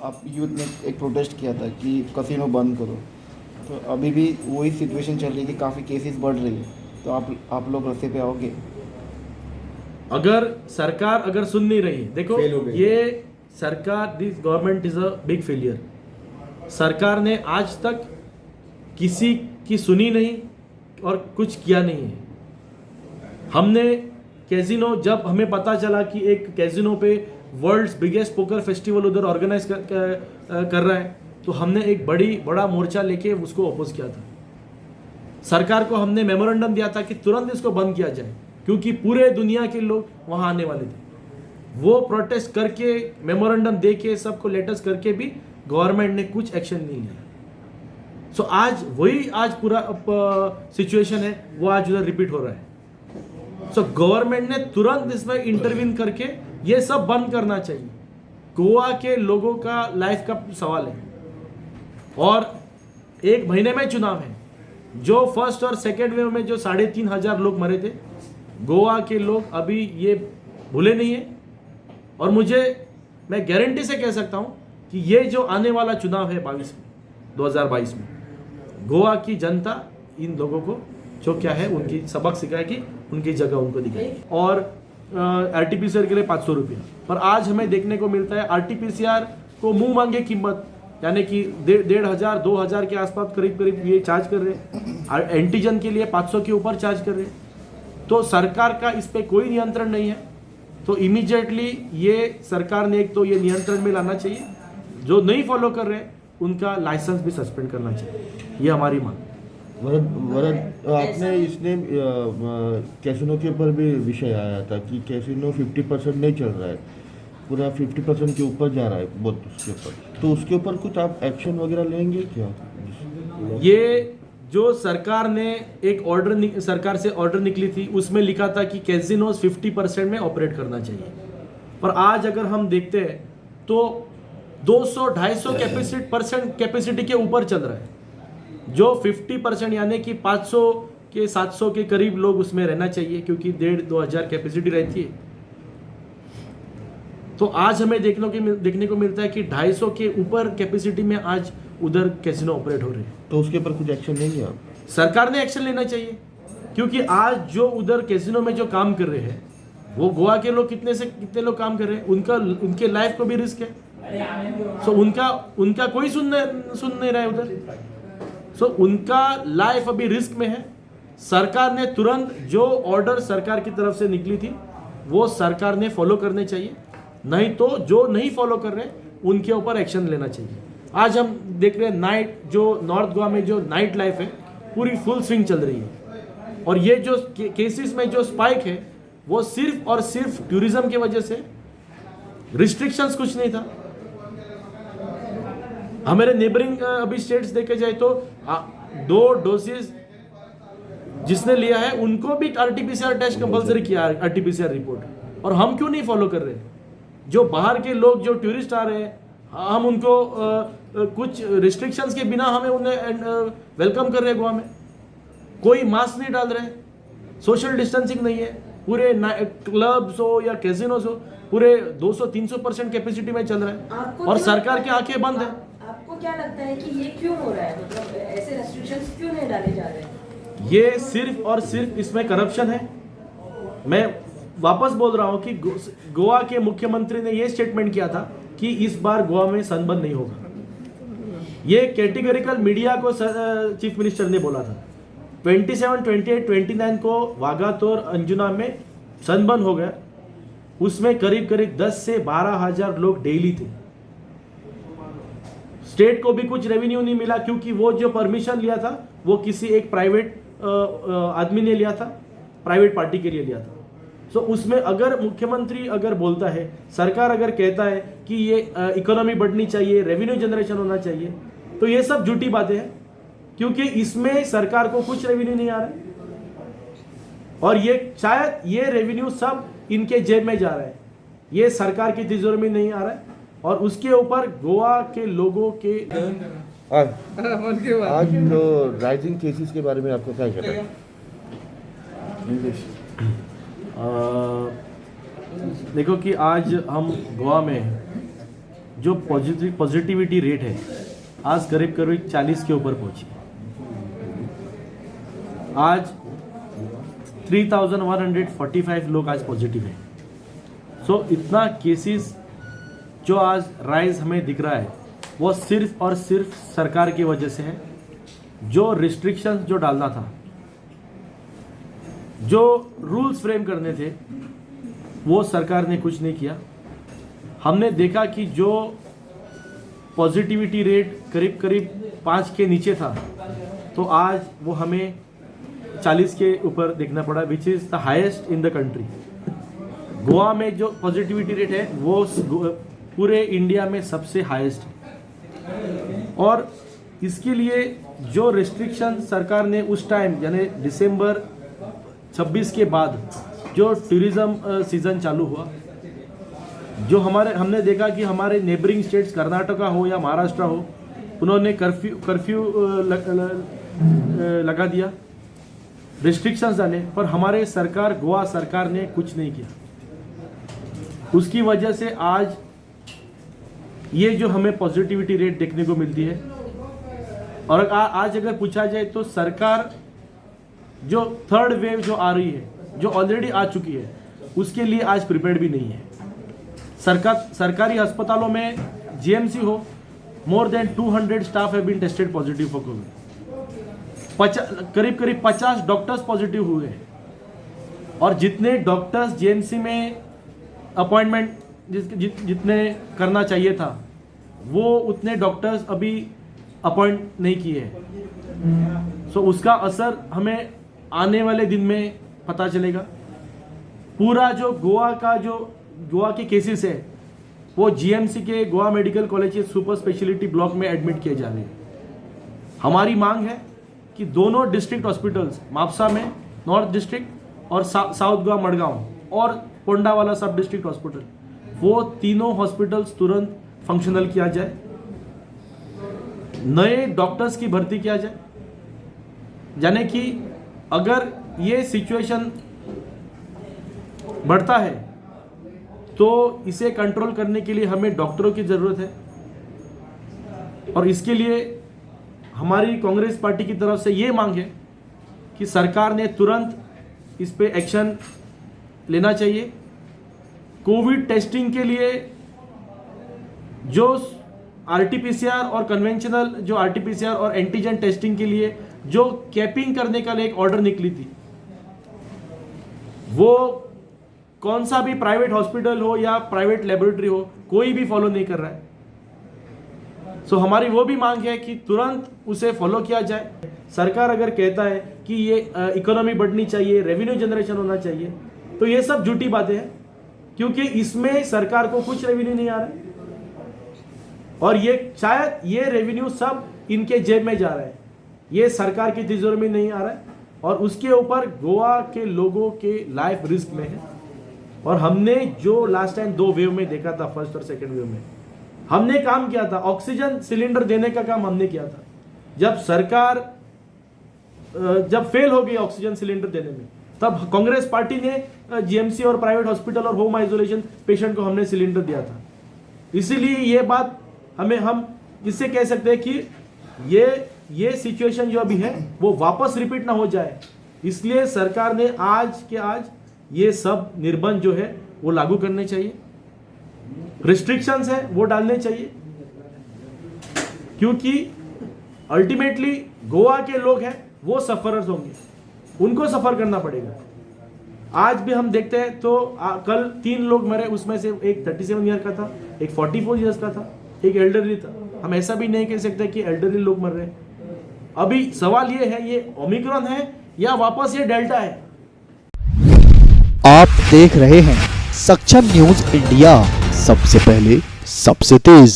आप यूथ ने एक प्रोटेस्ट किया था कि कसिनो बंद करो, तो अभी भी वही सिचुएशन चल रही है कि काफ़ी केसेस बढ़ रही है, तो आप लोग रास्ते पे आओगे? अगर सरकार अगर सुन नहीं रही, देखो Fail हो गई। ये सरकार, this government is a big failure. सरकार ने आज तक किसी की सुनी नहीं और कुछ किया नहीं है। हमने कैसीनो, जब हमें पता चला कि एक कैसीनो पे वर्ल्ड्स बिगेस्ट पोकर फेस्टिवल उधर ऑर्गेनाइज कर रहा है, तो हमने एक बड़ा मोर्चा लेके उसको अपोज किया था। सरकार को हमने मेमोरेंडम दिया था कि तुरंत इसको बंद किया जाए, क्योंकि पूरे दुनिया के लोग वहां आने वाले थे। वो प्रोटेस्ट करके, मेमोरेंडम दे के, सबको लेटर्स करके भी गवर्नमेंट ने कुछ एक्शन नहीं लिया। सो आज पूरा सिचुएशन है, वो आज उधर रिपीट हो रहा है। सो गवर्नमेंट ने तुरंत इसमें इंटरवीन करके ये सब बंद करना चाहिए। गोवा के लोगों का लाइफ का सवाल है, और 1 महीने में चुनाव है। जो फर्स्ट और सेकेंड वेव में जो 3,500 लोग मरे थे, गोवा के लोग अभी ये भूले नहीं है। और मैं गारंटी से कह सकता हूं कि ये जो आने वाला चुनाव है 2022 में, गोवा की जनता इन लोगों को जो क्या है उनकी सबक सिखाएगी, उनकी जगह उनको दिखाएगी। और आरटीपीसीआर के लिए 500 रुपया, पर आज हमें देखने को मिलता है आरटीपीसीआर को मुंह मांगे कीमत, यानी कि 1,500 2,000 के आसपास करीब ये चार्ज कर रहे हैं। एंटीजन के लिए 500 के ऊपर चार्ज कर रहे हैं। तो सरकार का इस पे कोई नियंत्रण नहीं है। तो इमीडिएटली ये सरकार ने एक तो ये नियंत्रण में लाना चाहिए, जो नहीं फॉलो कर रहे उनका लाइसेंस भी सस्पेंड करना चाहिए, ये हमारी मांग। वरद आपने इसने कैसीनो के ऊपर भी विषय आया था कि कैसीनो 50% नहीं चल रहा है, पूरा 50% के ऊपर जा रहा है बहुत उसके ऊपर, तो उसके ऊपर कुछ आप एक्शन वगैरह लेंगे क्या? ये जो सरकार ने एक सरकार से ऑर्डर निकली थी, उसमें लिखा था कि कैसीनोज 50% में ऑपरेट करना चाहिए। पर आज अगर हम देखते हैं तो 200-250% कैपेसिटी के ऊपर चल रहा है। जो 50% यानी कि 500 के 700 के करीब लोग उसमें रहना चाहिए, क्योंकि 1,500-2 हज़ार कैपेसिटी रहती है। तो आज हमें देखने को मिलता है कि 250 के ऊपर कैपेसिटी में आज उधर कैसीनो ऑपरेट हो रहे हैं। तो उसके ऊपर कुछ एक्शन लेंगे आप? सरकार ने एक्शन लेना चाहिए, क्योंकि आज जो उधर कैसीनो में जो काम कर रहे हैं, वो गोवा के लोग कितने लोग काम कर रहे हैं, उनके लाइफ को भी रिस्क है। सो उनका कोई सुन नहीं रहा है उधर। सो उनका लाइफ अभी रिस्क में है। सरकार ने तुरंत जो ऑर्डर सरकार की तरफ से निकली थी, वो सरकार ने फॉलो करने चाहिए, नहीं तो जो नहीं फॉलो कर रहे उनके ऊपर एक्शन लेना चाहिए। आज हम देख रहे हैं जो नॉर्थ गोवा में जो नाइट लाइफ है पूरी फुल स्विंग चल रही है, और ये जो केसेस में जो स्पाइक है वो सिर्फ और सिर्फ टूरिज्म की वजह से, रिस्ट्रिक्शंस कुछ नहीं था। हमारे नेबरिंग अभी स्टेट्स देखे जाए तो 2 डोसेज जिसने लिया है उनको भी आरटीपीसीआर टेस्ट कंपलसरी किया, आरटीपीसीआर रिपोर्ट, और हम क्यों नहीं फॉलो कर रहे? जो बाहर के लोग जो टूरिस्ट आ रहे हैं, हम उनको कुछ रिस्ट्रिक्शंस के बिना हमें उन्हें वेलकम कर रहे हैं। गोवा में कोई मास्क नहीं डाल रहे, सोशल डिस्टेंसिंग नहीं है, पूरे क्लब्स हो या कैसीनोस हो पूरे 200-300% कैपेसिटी में चल रहा है, और सरकार की आंखें बंद है। आपको क्या लगता है कि ये क्यों हो रहा है? मतलब ऐसे रेस्ट्रिक्शंस क्यों नहीं डाले जा रहे हैं? ये सिर्फ और सिर्फ इसमें करप्शन है। मैं वापस बोल रहा हूं कि गोवा के मुख्यमंत्री ने ये स्टेटमेंट किया था कि इस बार गोवा में सनबर्न नहीं होगा। ये कैटेगोरिकल मीडिया को चीफ मिनिस्टर ने बोला था। 27, 28, 29 को वागातोर अंजुना में सनबर्न हो गया। उसमें करीब 10 से 12 हज़ार लोग डेली थे। स्टेट को भी कुछ रेवेन्यू नहीं मिला, क्योंकि वो जो परमिशन लिया था वो किसी एक प्राइवेट आदमी ने लिया था, प्राइवेट पार्टी के लिए लिया था। सो उसमें अगर मुख्यमंत्री अगर बोलता है, सरकार अगर कहता है कि ये इकोनॉमी बढ़नी चाहिए, रेवेन्यू जनरेशन होना चाहिए, तो ये सब झूठी बातें हैं, क्योंकि इसमें सरकार को कुछ रेवेन्यू नहीं आ रहा है, और ये शायद ये रेवेन्यू सब इनके जेब में जा रहा है, ये सरकार की तिजोरी में नहीं आ रहा है। और उसके ऊपर गोवा के लोगों के आज जो राइजिंग केसेस के बारे में आपको क्या कहना है? देखो कि आज हम गोवा में जो पॉजिटिविटी रेट है आज करीब करीब 40 के ऊपर पहुंची है। आज 3145 लोग आज पॉजिटिव हैं। सो इतना केसेस जो आज राइज हमें दिख रहा है वो सिर्फ और सिर्फ सरकार की वजह से है। जो रिस्ट्रिक्शंस जो डालना था, जो रूल्स फ्रेम करने थे, वो सरकार ने कुछ नहीं किया। हमने देखा कि जो पॉजिटिविटी रेट करीब करीब 5 के नीचे था तो आज वो हमें 40 के ऊपर देखना पड़ा, which is the highest in the country. Goa में जो पॉजिटिविटी रेट है वो पूरे इंडिया में सबसे हाईएस्ट है। और इसके लिए जो रिस्ट्रिक्शन सरकार ने उस टाइम यानी दिसंबर 26 के बाद जो टूरिज्म सीज़न चालू हुआ, जो हमने देखा कि हमारे नेबरिंग स्टेट्स कर्नाटका हो या महाराष्ट्र हो, उन्होंने कर्फ्यू लगा दिया, रिस्ट्रिक्शंस डाले, पर हमारे गोवा सरकार ने कुछ नहीं किया। उसकी वजह से आज ये जो हमें पॉजिटिविटी रेट देखने को मिलती है। और आज अगर पूछा जाए तो सरकार जो थर्ड वेव जो आ रही है, जो ऑलरेडी आ चुकी है, उसके लिए आज प्रिपेयर्ड भी नहीं है। सरकारी अस्पतालों में जीएमसी हो, more than 200 staff have been tested positive for COVID. करीब करीब 50 डॉक्टर्स पॉजिटिव हुए हैं। और जितने डॉक्टर्स जीएमसी में अपॉइंटमेंट जितने करना चाहिए था, वो उतने डॉक्टर्स अभी अपॉइंट नहीं किए हैं। सो उसका असर हमें आने वाले दिन में पता चलेगा। पूरा जो गोवा के केसेस है वो जीएमसी के गोवा मेडिकल कॉलेज के सुपर स्पेशलिटी ब्लॉक में एडमिट किए जा रहे हैं। हमारी मांग है कि दोनों डिस्ट्रिक्ट हॉस्पिटल्स, मापसा में नॉर्थ डिस्ट्रिक्ट और साउथ गोवा मडगांव और पोंडावाला सब डिस्ट्रिक्ट हॉस्पिटल, वो तीनों हॉस्पिटल्स तुरंत फंक्शनल किया जाए, नए डॉक्टर्स की भर्ती किया जाए। यानी कि अगर ये सिचुएशन बढ़ता है तो इसे कंट्रोल करने के लिए हमें डॉक्टरों की ज़रूरत है। और इसके लिए हमारी कांग्रेस पार्टी की तरफ से ये मांग है कि सरकार ने तुरंत इस पे एक्शन लेना चाहिए। कोविड टेस्टिंग के लिए जो आरटीपीसीआर और कन्वेंशनल जो आरटीपीसीआर और एंटीजन टेस्टिंग के लिए जो कैपिंग करने का एक ऑर्डर निकली थी, वो कौन सा भी प्राइवेट हॉस्पिटल हो या प्राइवेट लेबोरेटरी हो, कोई भी फॉलो नहीं कर रहा है। सो हमारी वो भी मांग है कि तुरंत उसे फॉलो किया जाए। सरकार अगर कहता है कि ये इकोनॉमी बढ़नी चाहिए, रेवेन्यू जनरेशन होना चाहिए, तो ये सब झूठी बातें हैं, क्योंकि इसमें सरकार को कुछ रेवेन्यू नहीं आ रहा है और ये शायद ये रेवेन्यू सब इनके जेब में जा रहा है, ये सरकार की तिजोरी में नहीं आ रहा है। और उसके ऊपर गोवा के लोगों के लाइफ रिस्क में है। और हमने जो लास्ट टाइम 2 वेव में देखा था, फर्स्ट और सेकंड वेव में, हमने काम किया था, ऑक्सीजन सिलेंडर देने का काम हमने किया था। जब सरकार जब फेल हो गई ऑक्सीजन सिलेंडर देने में, तब कांग्रेस पार्टी ने जीएमसी और प्राइवेट हॉस्पिटल और होम आइसोलेशन पेशेंट को हमने सिलेंडर दिया था। इसीलिए ये बात हम इससे कह सकते हैं कि ये सिचुएशन जो अभी है वो वापस रिपीट ना हो जाए, इसलिए सरकार ने आज ये सब निर्बंध जो है वो लागू करने चाहिए, रिस्ट्रिक्शंस है वो डालने चाहिए, क्योंकि अल्टीमेटली गोवा के लोग हैं वो सफरर्स होंगे, उनको सफर करना पड़ेगा। आज भी हम देखते हैं तो कल 3 लोग मरे, उसमें से एक 37 ईयर का था, एक 44 ईयर्स का था, एक एल्डरली था। हम ऐसा भी नहीं कह सकते कि एल्डरली लोग मर रहे हैं। अभी सवाल ये है, ये ओमिक्रॉन है या वापस ये डेल्टा है। आप देख रहे हैं सक्षम न्यूज इंडिया, सबसे पहले सबसे तेज।